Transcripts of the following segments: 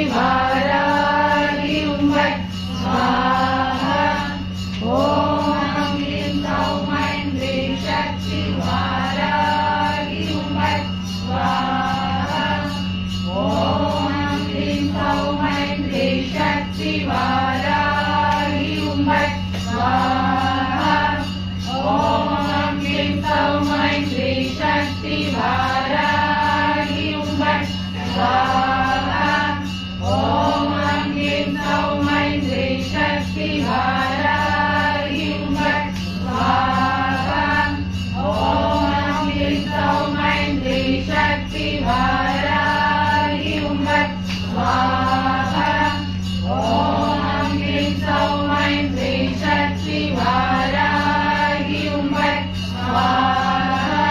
वाराहि उम्बट् स्वाहा। ॐ ह्रीं सौः ऐं ह्रीं शक्ति वाराहि उम्बट् स्वाहा। ॐ ह्रीं सौः ऐं ह्रीं शक्ति वाराहि उम्बट् स्वाहा। ॐ ह्रीं सौः ऐं ह्रीं शक्ति वाराहि उम्बट् स्वाहा। ॐ ह्रीं सौः ऐं ह्रीं शक्ति वाराहि उम्बट् स्वाहा। ॐ ह्रीं सौः ऐं ह्रीं शक्ति वाराहि उम्बट् स्वाहा। ॐ ह्रीं सौः ऐं ह्रीं शक्ति वाराहि उम्बट् स्वाहा।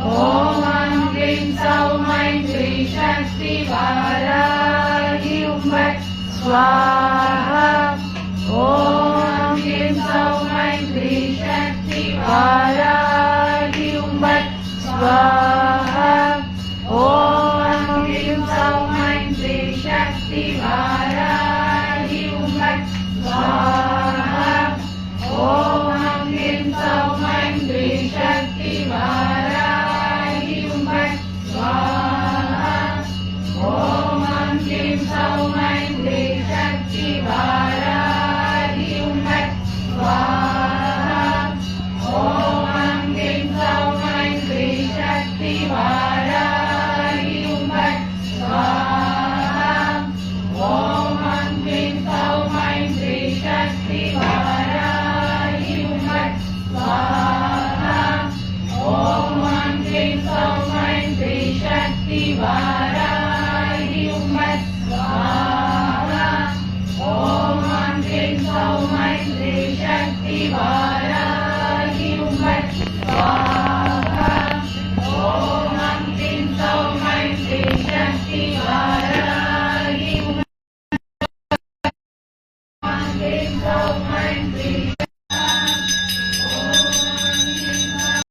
ॐ ह्रीं सौः ऐं ह्रीं शक्ति वाराहि उम्बट् स्वाहा। ॐ ह्रीं सौः ऐं ह्रीं शक्ति वाराहि उम्बट् स्वाहा।